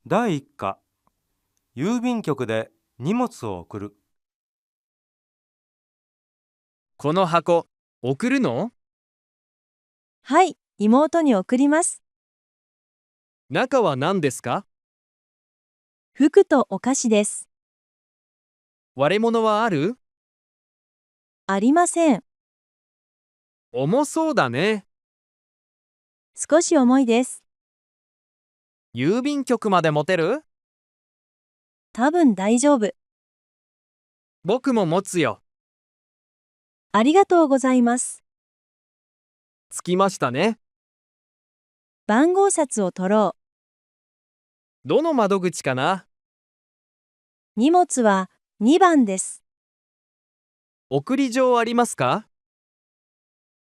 第1課、郵便局で荷物を送る。この箱、送るの？はい、妹に送ります。中は何ですか？服とお菓子です。割れ物はある？ありません。重そうだね。少し重いです。郵便局まで持てる？多分大丈夫。僕も持つよ。ありがとうございます。着きましたね。番号札を取ろどの窓口かな？う。荷物は2番です。送り状ありますか？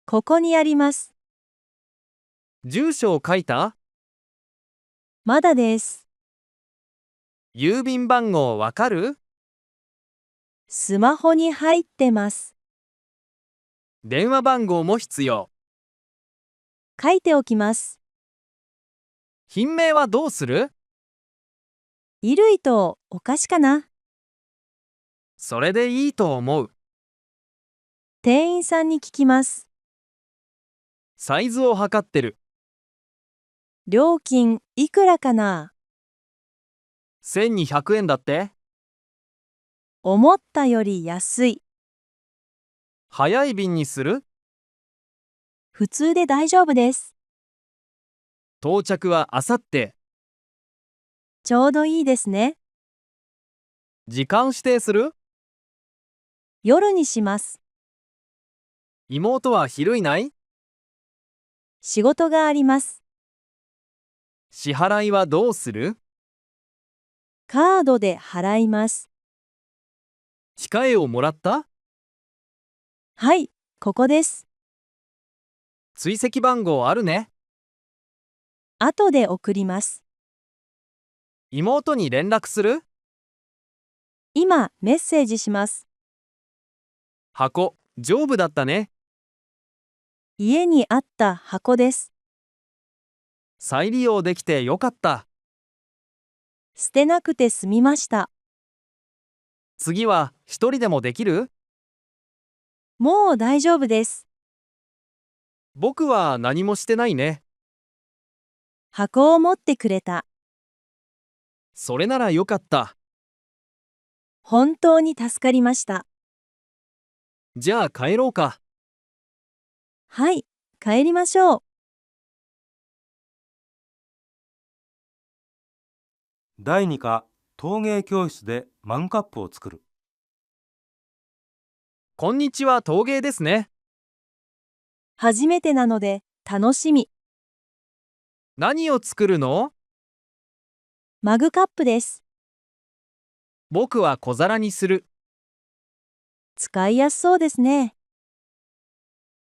ここにあります。住所を書いた？まだです。郵便番号わかる？スマホに入ってます。電話番号も必要。書いておきます。品名はどうする？衣類とお菓子かな。それでいいと思う。店員さんに聞きます。サイズを測ってる。料金いくらかな。1200円だって。思ったより安い。早い便にする？普通で大丈夫です。到着はあさって。ちょうどいいですね。時間指定する？夜にします。妹は昼いない？仕事があります。支払いはどうする？カードで払います。控えをもらった？はい、ここです。追跡番号あるね。後で送ります。妹に連絡する？今、メッセージします。箱、丈夫だったね。家にあった箱です。再利用できてよかった。捨てなくて済みました。次は一人でもできる？もう大丈夫です。僕は何もしてないね。箱を持ってくれた。それならよかった。本当に助かりました。じゃあ帰ろうか。はい、帰りましょう。第2課、陶芸教室でマグカップを作る。こんにちは、陶芸ですね。初めてなので楽しみ。何を作るの？マグカップです。僕は小皿にする。使いやすそうですね。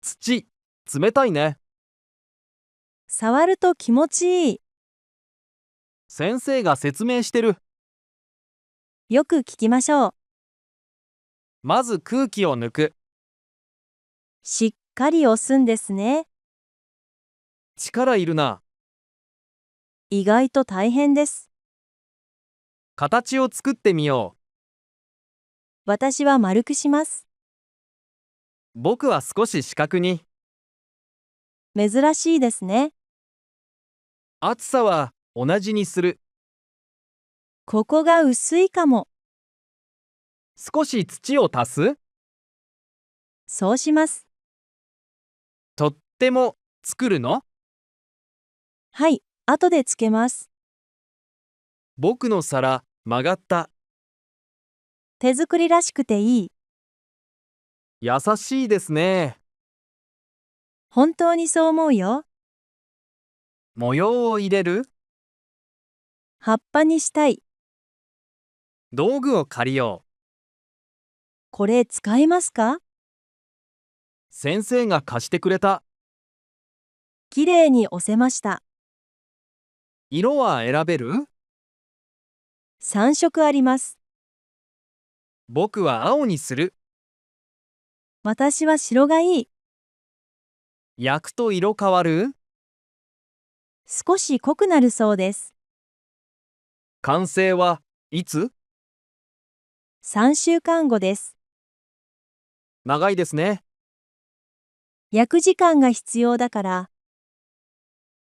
土、冷たいね。触ると気持ちいい。先生が説明してる。よく聞きましょう。まず空気を抜く。しっかり押すんですね。力いるな。意外と大変です。形を作ってみよ私は丸くします。う。僕は少し四角に。珍しいですね。厚さは同じにする。ここが薄いかも。少し土を足す。そうします。とっても作るの？はい、後でつけます。僕の皿曲がった。手作りらしくていい。優しいですね。本当にそう思うよ。模様を入れる？葉っぱにしたい。道具を借りよう。これ使いますか？先生が貸してくれた。きれいに押せました。色は選べる？ 3色あります。僕は青にする。私は白がいい。焼くと色変わる？少し濃くなるそうです。完成はいつ？3週間後です。長いですね。約時間が必要だから、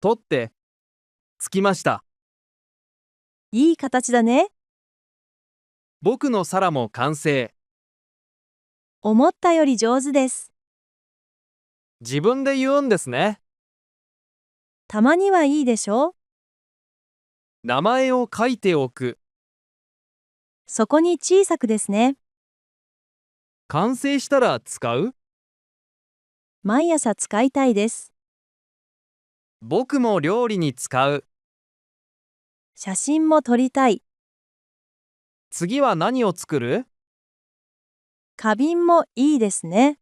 取って、着きました。いい形だね。僕の皿も完成。思ったより上手です。自分で言うんですね。たまにはいいでしょ？名前を書いておく。そこに小さくですね。完成したら使う？毎朝使いたいです。僕も料理に使う。写真も撮りたい。次は何を作る？花瓶もいいですね。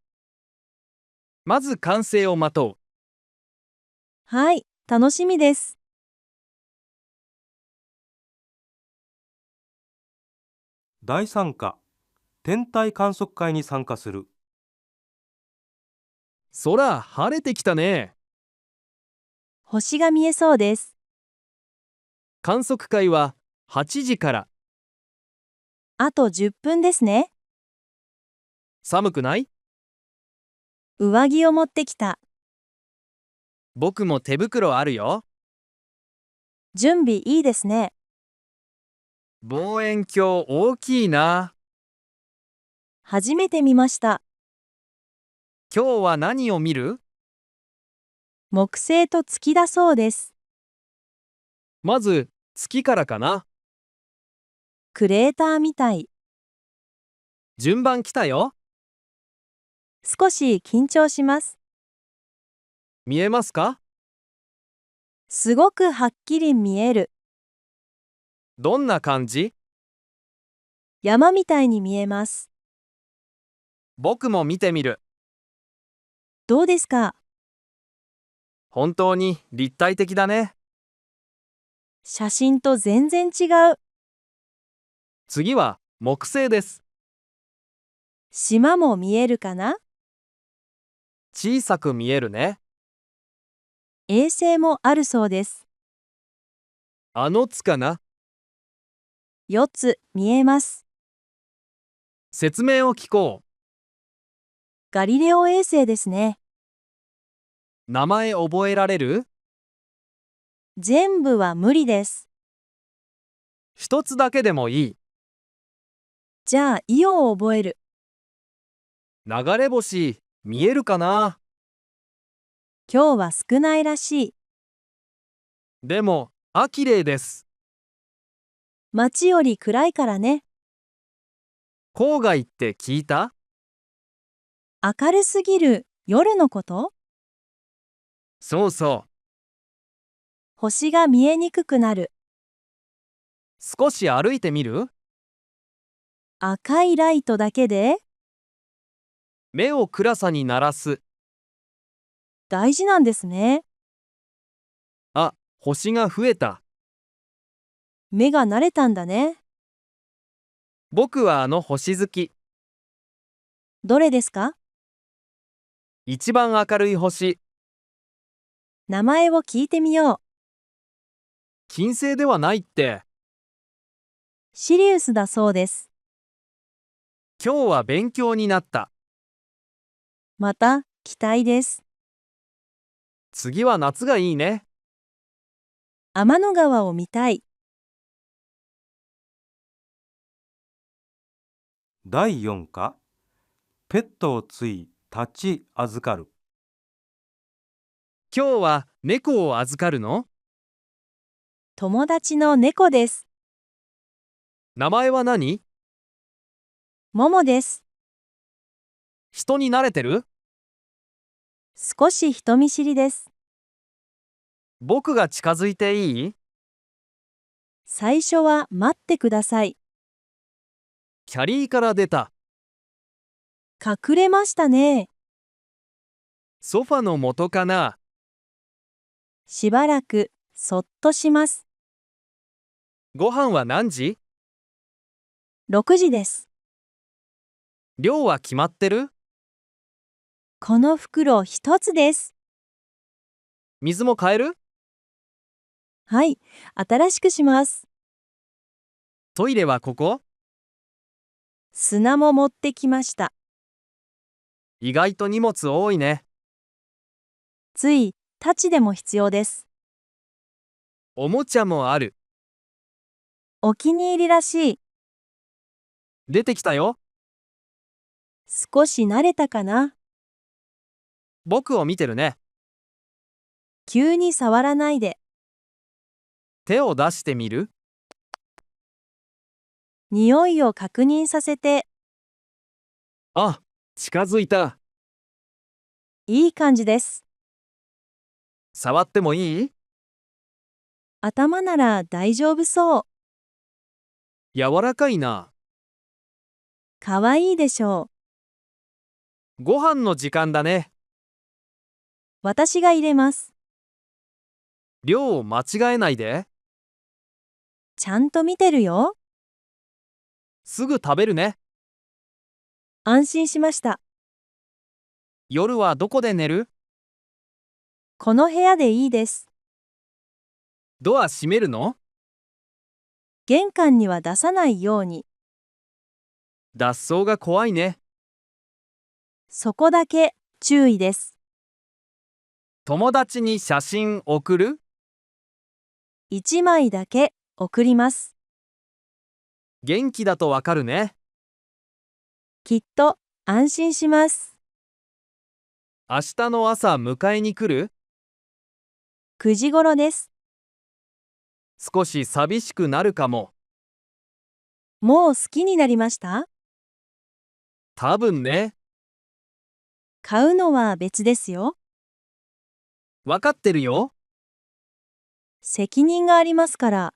まず完成を待とう。はい、楽しみです。第3課、天体観測会に参加する。空、晴れてきたね。星が見えそうです。観測会は8時から。あと10分ですね。寒くない？上着を持ってきた。僕も手袋あるよ。準備いいですね。望遠鏡大きいな。初めて見ました。今日は何を見る？木星と月だそうです。まず月からかな。クレーターみたい。順番来たよ。少し緊張します。見えますか？すごくはっきり見える。どんな感じ？山みたいに見えます。僕も見てみる。どうですか？本当に立体的だね。写真と全然違う。次は木星です。島も見えるかな？小さく見えるね。衛星もあるそうです。あの津かな。4つ見えます。説明を聞こガリレオ衛星ですね。う。名前覚えられる？全部は無理です。一つだけでもいい。じゃあ、イオを覚える。流れ星見えるかな？今日は少ないらしい。でも綺麗です。街より暗いからね。郊外って聞いた？明るすぎる夜のこと？そうそう。星が見えにくくなる。少し歩いてみる？赤いライトだけで目を暗さに慣らす。大事なんですね。あ、星が増えた。目が慣れたんだね。僕はあの星好き。どれですか？一番明るい星。名前を聞いてみよう。金星ではないって。シリウスだそうです。今日は勉強になった。また期待です。次は夏がいいね。天の川を見たい。第4課、ペットをつい立ち預かる。今日は猫を預かるの？友達の猫です。名前は何？ももです。人に慣れてる？少し人見知りです。僕が近づいていい？最初は待ってください。キャリーから出た。隠れましたね。ソファの元かな？しばらくそっとします。ご飯は何時？ 6時です。量は決まってる？この袋一つです。水も買える？はい、新しくします。トイレはここ？砂も持ってきました。意外と荷物多いね。つい、太刀でも必要です。おもちゃもある。お気に入りらしい。出てきたよ。少し慣れたかな。僕を見てるね。急に触らないで。手を出してみる？匂いを確認させて。あ、近づいた。いい感じです。触ってもいい？頭なら大丈夫そう。柔らかいな。かわいいでしょう。ご飯の時間だね。私が入れます。量を間違えないで。ちゃんと見てるよ。すぐ食べるね。安心しました。夜はどこで寝る？この部屋でいいです。ドア閉めるの？玄関には出さないように。脱走が怖いね。そこだけ注意です。友達に写真送る1枚だけ送ります。元気だとわかるね。きっと安心します。明日の朝迎えに来る？ 9時頃です。少し寂しくなるかも。もう好きになりました？多分ね。買うのは別ですよ。わかってるよ。責任がありますから。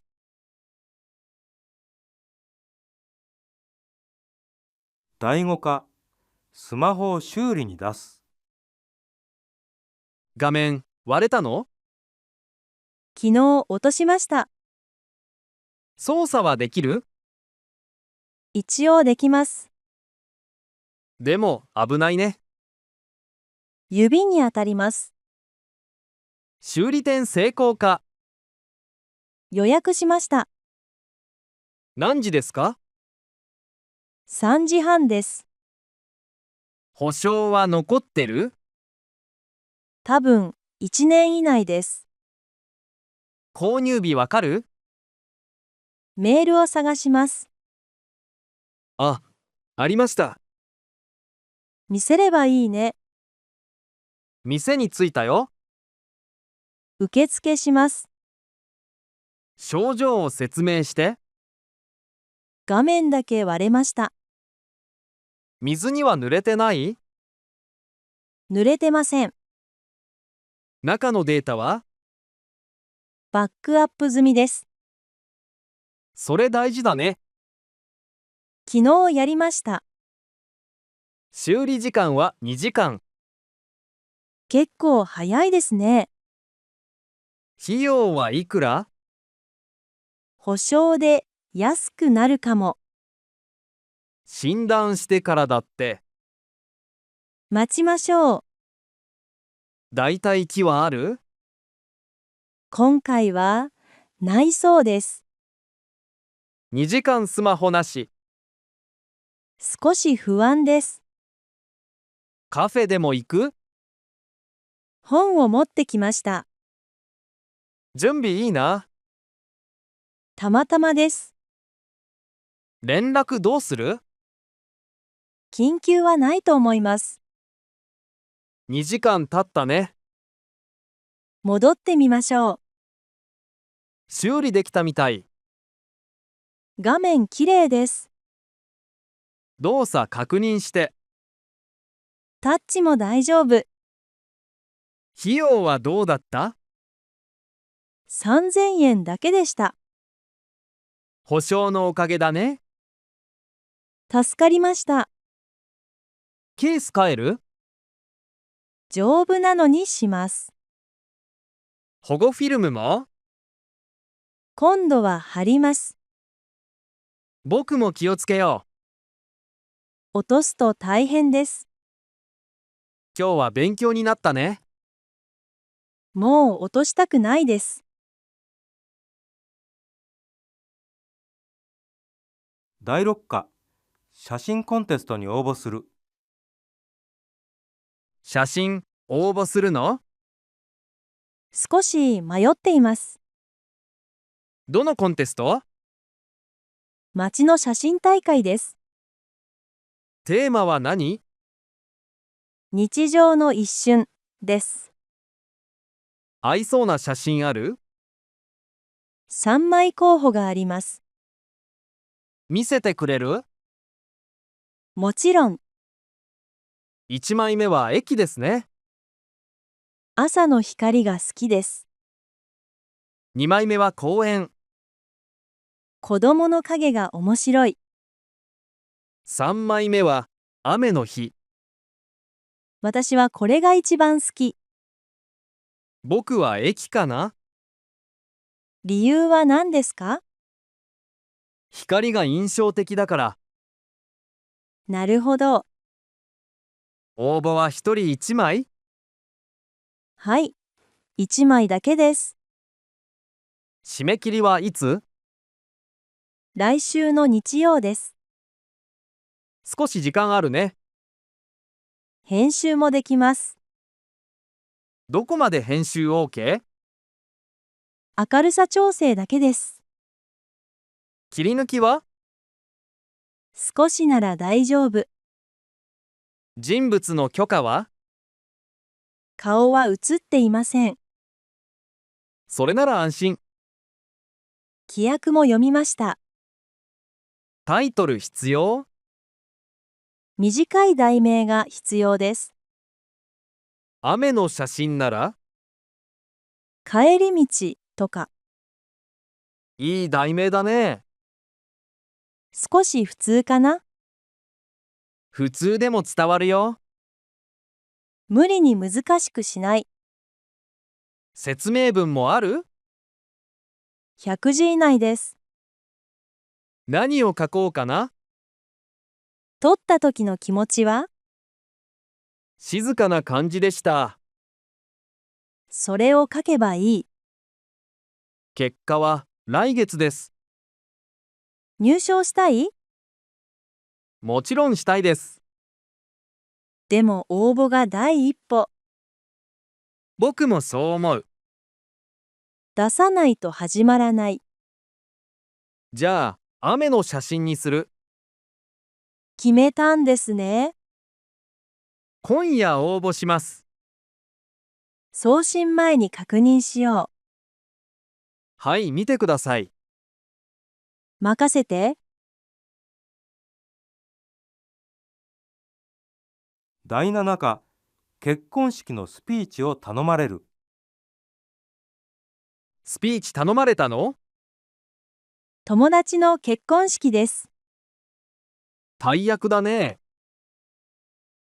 第5課、スマホを修理に出す。画面割れたの？昨日落としました。操作はできる？一応できます。でも危ないね。指に当たります。修理店成功か？予約しました。何時ですか？3時半です。保証は残ってる？多分1年以内です。購入日わかる？メールを探します。あ、ありました。見せればいいね。店に着いたよ。受付します。症状を説明して。画面だけ割れました。水には濡れてない？濡れてません。中のデータは？バックアップ済みです。それ大事だね。昨日やりました。修理時間は2時間。結構早いですね。費用はいくら？保証で安くなるかも。診断してからだって。待ちましょう。だいたい木はある？今回はないそうです。2時間スマホなし。少し不安です。カフェでも行く？本を持ってきました。準備いいな。たまたまです。連絡どうする？緊急はないと思います。2時間経ったね。戻ってみましょう。修理できたみたい。画面きれいです。動作確認して。タッチも大丈夫。費用はどうだった？ 3000円だけでした。保証のおかげだね。助かりました。ケース変える？丈夫なのにします。保護フィルムも？今度は貼ります。僕も気をつけよう。落とすと大変です。今日は勉強になったね。もう落としたくないです。第6課、写真コンテストに応募する。写真応募するの？少し迷っています。どのコンテスト？街の写真大会です。テーマは何？日常の一瞬です。合いそうな写真ある？ 3枚候補があります。見せてくれる？もちろん、1枚目は駅ですね。朝の光が好きです。2枚目は公園。子供の影が面白い。3枚目は雨の日。私はこれが一番好き。僕は駅かな。理由は何ですか？光が印象的だから。なるほど。応募は1人1枚？はい。1枚だけです。締め切りはいつ？来週の日曜です。少し時間あるね。編集もできます。どこまで編集 OK？ 明るさ調整だけです。切り抜きは？少しなら大丈夫。人物の許可は？顔は映っていません。それなら安心。規約も読みました。タイトル必要？短い題名が必要です。雨の写真なら？帰り道とか。いい題名だね。少し普通かな？普通でも伝わるよ。無理に難しくしない。説明文もある？ 100字以内です。何を書こうかな。撮った時の気持ちは？静かな感じでした。それを書けばいい。結果は来月です。入賞したい？もちろんしたいです。でも応募が第一歩。僕もそう思う。出さないと始まらない。じゃあ、雨の写真にする。決めたんですね。今夜応募します。送信前に確認しよはい、見てください。う。任せて。第7課、結婚式のスピーチを頼まれる。スピーチ頼まれたの？友達の結婚式です。大役だね。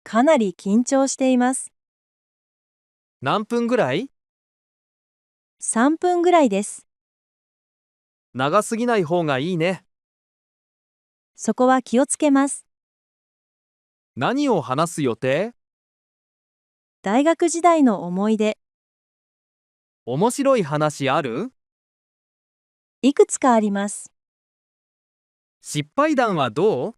かなり緊張しています。何分ぐらい？ 3分ぐらいです。長すぎない方がいいね。そこは気をつけます。何を話す予定？大学時代の思い出、面白い話ある？いくつかあります。失敗談はどう？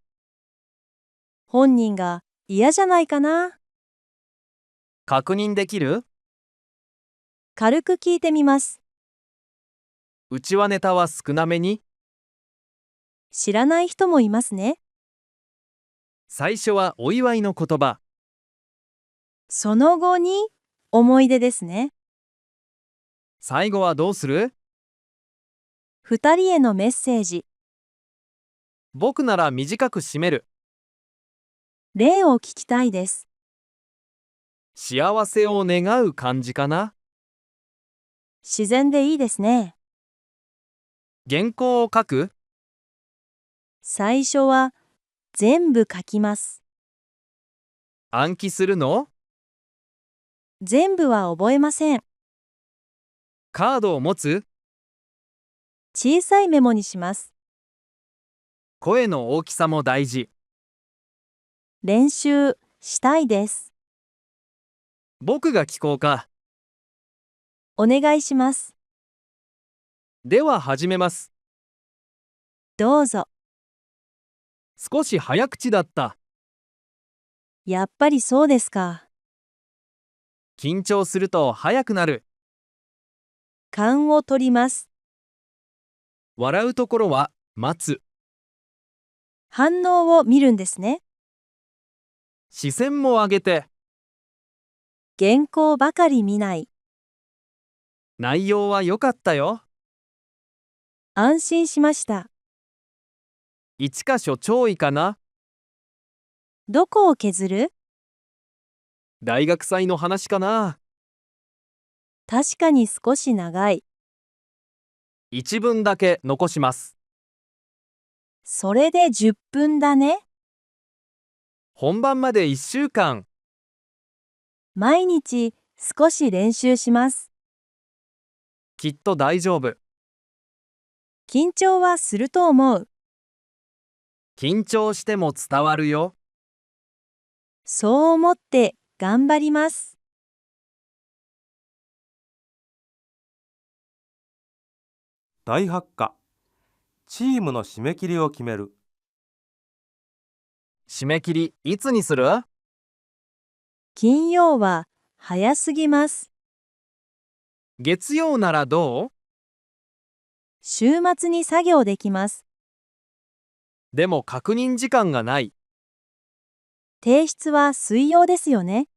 本人が嫌じゃないかな。確認できる？軽く聞いてみます。うちはネタは少なめに。知らない人もいますね。最初はお祝いの言葉。その後に思い出ですね。最後はどうする？二人へのメッセージ。僕なら短く締める。例を聞きたいです。幸せを願う感じかな。自然でいいですね。原稿を書く？最初は全部書きます。暗記するの？全部は覚えません。カードを持つ？小さいメモにします。声の大きさも大事。練習したいです。僕が聞こうか。お願いします。では始めます。どうぞ。少し早口だった。やっぱりそうですか。緊張すると早くなる。勘を取ります。笑うところは待つ。反応を見るんですね。視線も上げて。原稿ばかり見ない。内容は良かったよ。安心しました。一箇所超位かな。どこを削る？大学祭の話かな。確かに少し長い。一文だけ残します。それで10分だね。本番まで1週間。毎日少し練習します。きっと大丈夫。緊張はすると思う。緊張しても伝わるよ。そう思って頑張ります。第8課、チームの締め切りを決める。締め切りいつにする？金曜は早すぎます。月曜ならどう？週末に作業できます。でも確認時間がない。提出は水曜ですよね。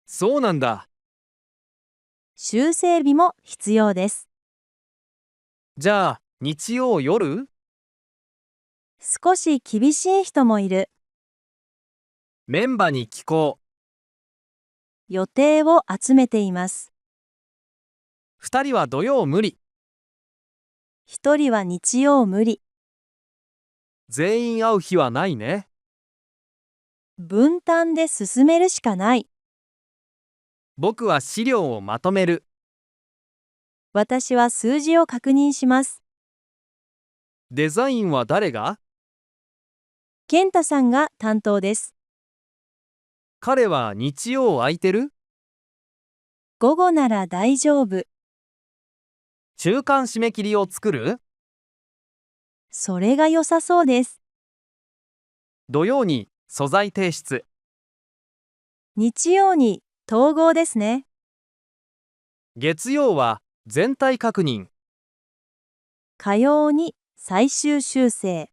そうなんだ。修正日も必要です。じゃあ日曜夜？少し厳しい人もいる。メンバーに聞こう。予定を集めています。2人は土曜無理。一人は日曜無理。全員会う日はないね。分担で進めるしかない。僕は資料をまとめる。私は数字を確認します。デザインは誰が？健太さんが担当です。彼は日曜空いてる？午後なら大丈夫。中間締め切りを作る？それが良さそうです。土曜に素材提出。日曜に統合ですね。月曜は全体確認。火曜に最終修正。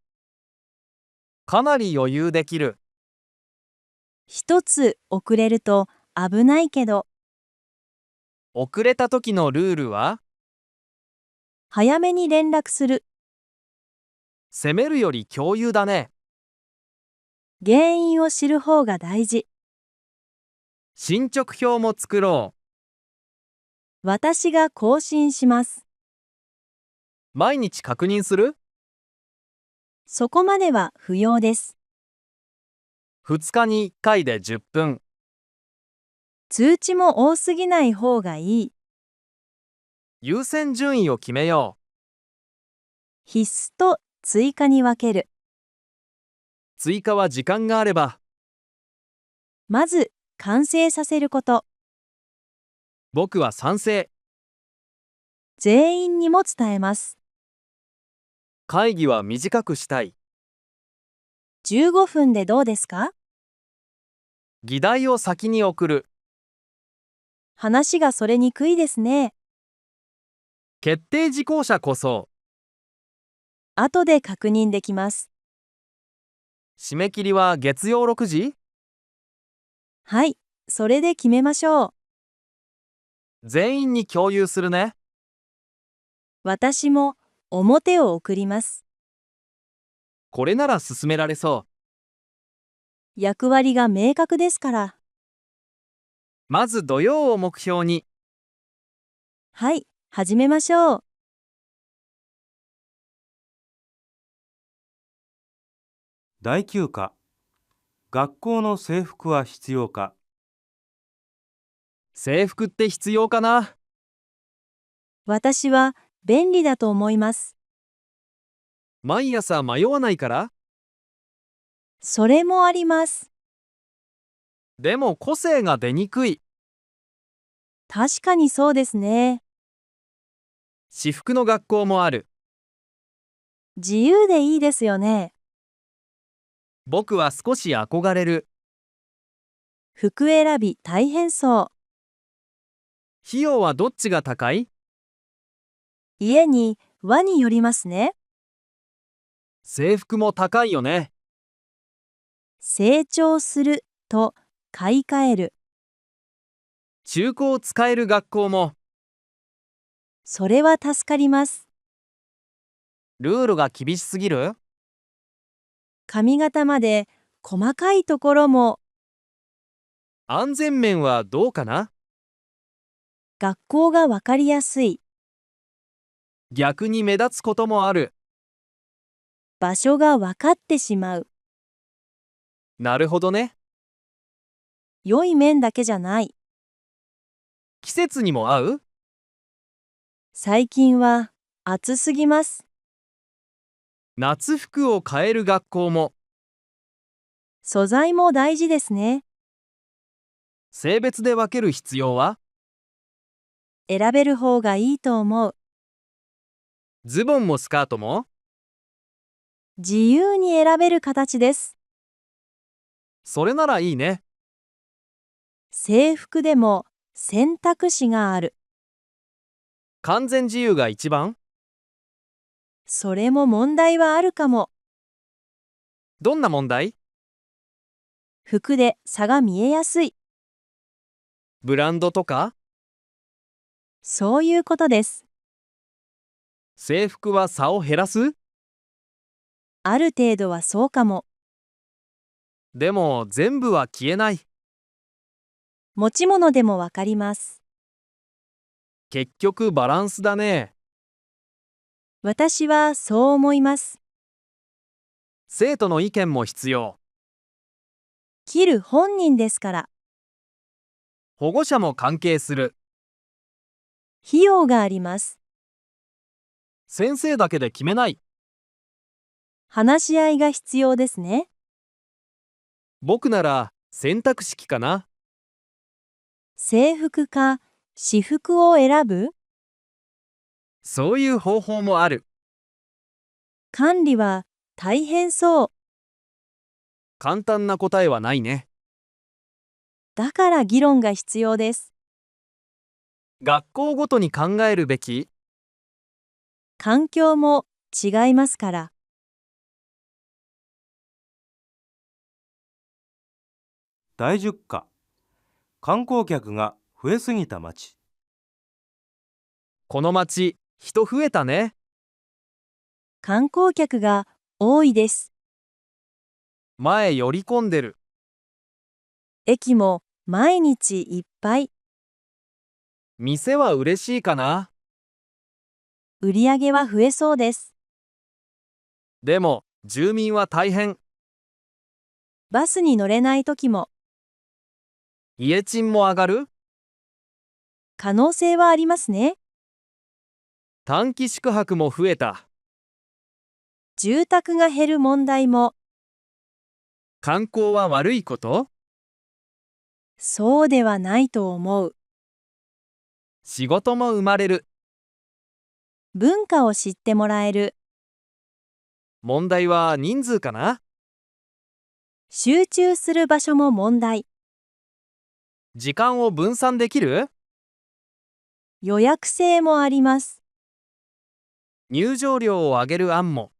かなり余裕できる。一つ遅れると危ないけど、遅れた時のルールは？早めに連絡する。責めるより共有だね。原因を知る方が大事。進捗表も作ろ私が更新します。う。毎日確認する？そこまでは不要です。2日に1回で10分。通知も多すぎない方がいい。優先順位を決めよ必須と追加に分ける。う。追加は時間があれば。まず完成させること。僕は賛成。全員にも伝えます。会議は短くしたい。15分でどうですか？議題を先に送る。話がそれにくいですね。決定事項者こそ。後で確認できます。締め切りは月曜6時？はい、それで決めましょう。全員に共有するね。私も表を送ります。これなら進められそう。役割が明確ですから。まず土曜を目標に。はい、始めましょう。第9課、学校の制服は必要か。制服って必要かな？私は便利だと思います。毎朝迷わないから？それもあります。でも個性が出にくい。確かにそうですね。私服の学校もある。自由でいいですよね。僕は少し憧れる。服選び大変そう。費用はどっちが高い？家に輪によりますね。制服も高いよね。成長すると買い替える。中古を使える学校も。それは助かります。ルールが厳しすぎる？髪型まで細かいところも。安全面はどうかな？学校がわかりやすい。逆に目立つこともある。場所がわかってしまう。なるほどね。良い面だけじゃない。季節にも合う？最近は暑すぎます。夏服を買える学校も。素材も大事ですね。性別で分ける必要は？選べる方がいいと思う。ズボンもスカートも？自由に選べる形です。それならいいね。制服でも選択肢がある。完全自由が一番？それも問題はあるかも。どんな問題？服で差が見えやすい。ブランドとか？そういうことです。制服は差を減らす？ある程度はそうかも。でも全部は消えない。持ち物でもわかります。結局バランスだね。私はそう思います。生徒の意見も必要。着る本人ですから。保護者も関係する。費用があります。先生だけで決めない。話し合いが必要ですね。僕なら選択式かな。制服か私服を選ぶ？そういう方法もある。管理は大変そう。簡単な答えはないね。だから議論が必要です。学校ごとに考えるべき？環境も違いますから。第10課、観光客が増えすぎた町。この町、人増えたね。観光客が多いです。前寄り込んでる。駅も毎日いっぱい。店は嬉しいかな。売り上げは増えそうです。でも、住民は大変。バスに乗れない時も。家賃も上がる？可能性はありますね。短期宿泊も増えた。住宅が減る問題も。観光は悪いこと？そうではないと思う。仕事も生まれる。文化を知ってもらえる。問題は人数かな。集中する場所も問題。時間を分散できる？予約制もあります。入場料を上げる案も。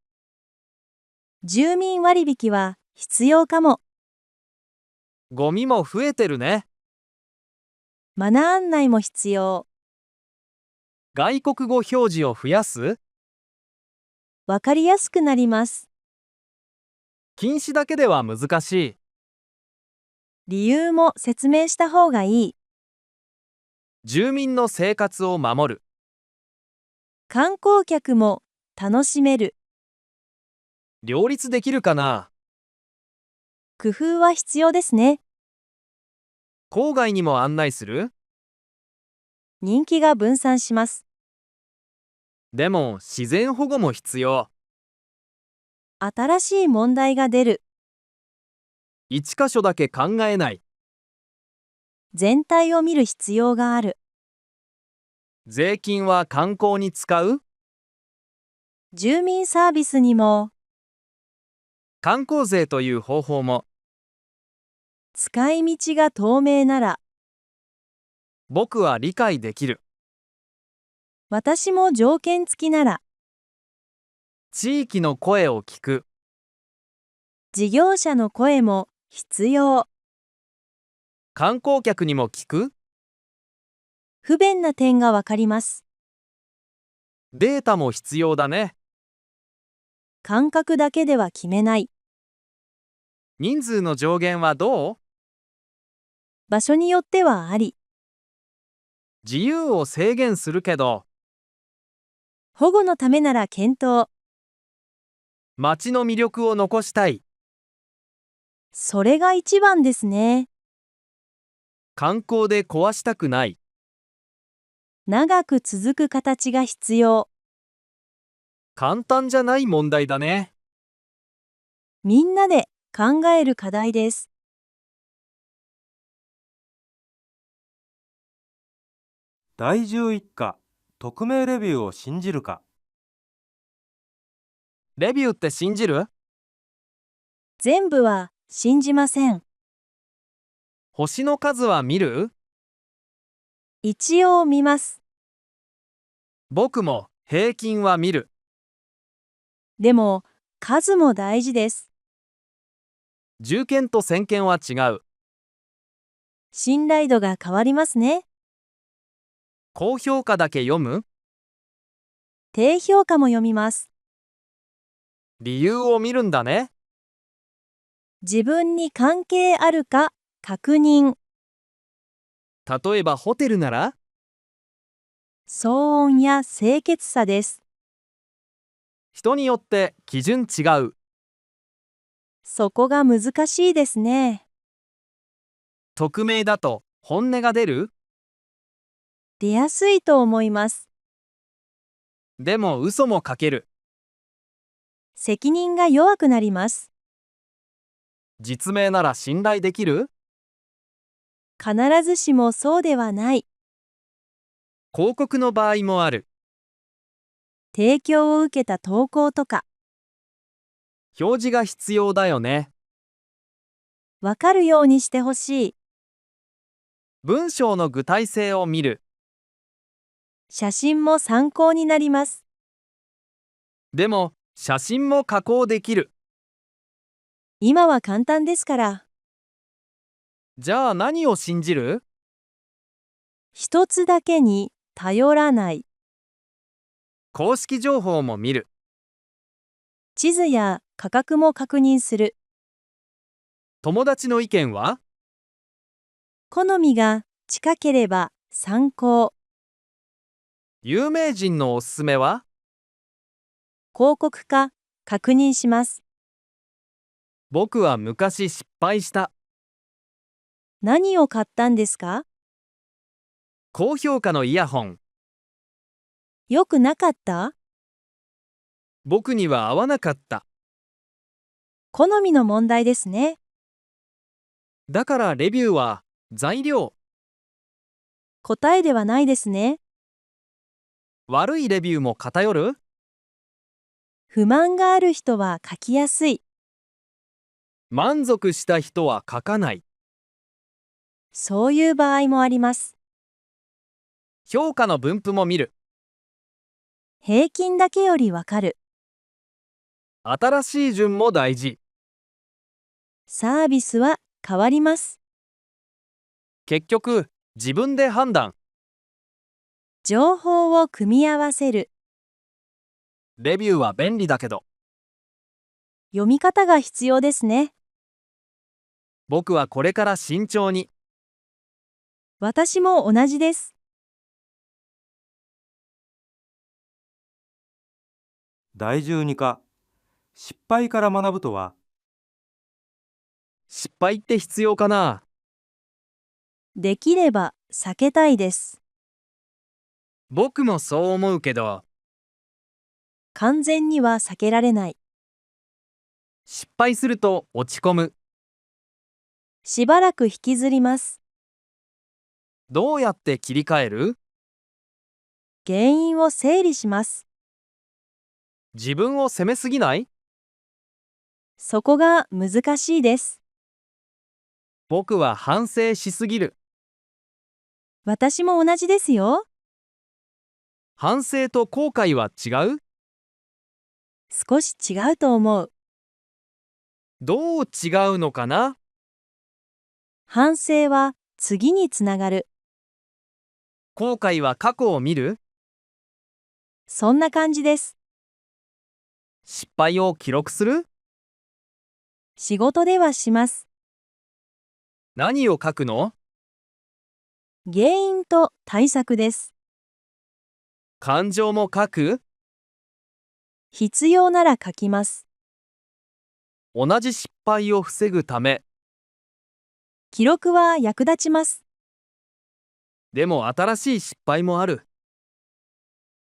住民割引は必要かも。ゴミも増えてるね。マナー案内も必要。外国語表示を増やす？わかりやすくなります。禁止だけでは難しい。理由も説明した方がいい。住民の生活を守る。観光客も楽しめる。両立できるかな。工夫は必要ですね。郊外にも案内する？人気が分散します。でも自然保護も必要。新しい問題が出る。一箇所だけ考えない。全体を見る必要がある。税金は観光に使う？住民サービスにも。観光税という方法も。使い道が透明なら、僕は理解できる。私も条件付きなら、地域の声を聞く。事業者の声も必要。観光客にも聞く。不便な点がわかります。データも必要だね。感覚だけでは決めない。人数の上限はどう？場所によってはあり。自由を制限するけど、保護のためなら検討。街の魅力を残したい。それが一番ですね。観光で壊したくない。長く続く形が必要。簡単じゃない問題だね。みんなで考える課題です。第11課、匿名レビューを信じるか。レビューって信じる？全部は信じません。星の数は見る？一応見ます。僕も平均は見る。でも、数も大事です。重件と先見は違う。信頼度が変わりますね。高評価だけ読む？低評価も読みます。理由を見るんだね。自分に関係あるか確認。例えばホテルなら、騒音や清潔さです。人によって基準違う。そこが難しいですね。匿名だと本音が出る？出やすいと思います。でも嘘も書ける。責任が弱くなります。実名なら信頼できる？必ずしもそうではない。広告の場合もある。提供を受けた投稿とか、表示が必要だよね。わかるようにしてほしい。文章の具体性を見る。写真も参考になります。でも写真も加工できる。今は簡単ですから。じゃあ何を信じる？一つだけに頼らない。公式情報も見る。地図や価格も確認する。友達の意見は？好みが近ければ参考。有名人のおすすめは？広告か確認します。僕は昔失敗した。何を買ったんですか？高評価のイヤホン。良くなかった？僕には合わなかった。好みの問題ですね。だからレビューは材料。答えではないですね。悪いレビューも偏る？不満がある人は書きやすい。満足した人は書かない。そういう場合もあります。評価の分布も見る。平均だけよりわかる。新しい順も大事。サービスは変わります。結局、自分で判断。情報を組み合わせる。レビューは便利だけど、読み方が必要ですね。僕はこれから慎重に。私も同じです。第12課、失敗から学ぶとは。失敗って必要かな？できれば避けたいです。僕もそう思うけど、完全には避けられない。失敗すると落ち込む。しばらく引きずります。どうやって切り替える？原因を整理します。自分を責めすぎない？そこが難しいです。僕は反省しすぎる。私も同じですよ。反省と後悔は違う？少し違うと思う。どう違うのかな？反省は次につながる。後悔は過去を見る？そんな感じです。失敗を記録する？仕事ではします。何を書くの？原因と対策です。感情も書く？必要なら書きます。同じ失敗を防ぐため。記録は役立ちます。でも新しい失敗もある。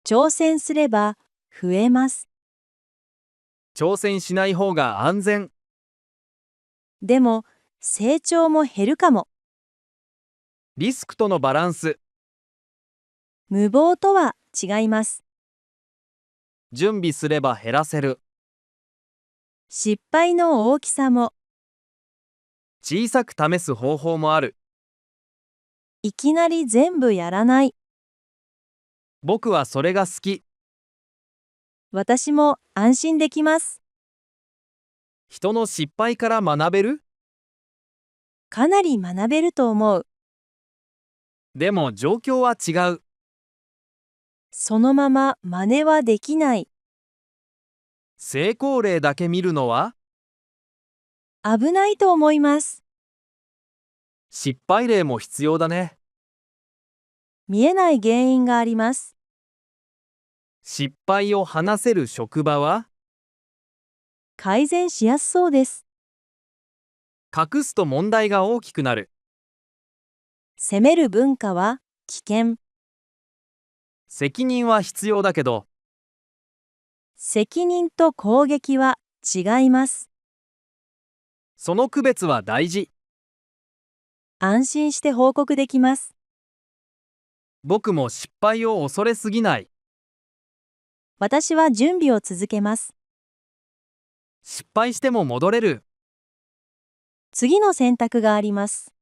挑戦すれば増えます。挑戦しない方が安全。でも成長も減るかも。リスクとのバランス。無謀とは違います。準備すれば減らせる。失敗の大きさも。小さく試す方法もある。いきなり全部やらない。僕はそれが好き。私も安心できます。人の失敗から学べる？かなり学べると思う。でも状況は違う。そのまま真似はできない。成功例だけ見るのは？危ないと思います。失敗例も必要だね。見えない原因があります。失敗を話せる職場は？改善しやすそうです。隠すと問題が大きくなる。責める文化は危険。責任は必要だけど、責任と攻撃は違います。その区別は大事。安心して報告できます。僕も失敗を恐れすぎない。私は準備を続けます。失敗しても戻れる。次の選択があります。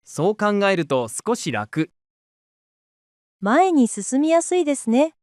そう考えると少し楽。前に進みやすいですね。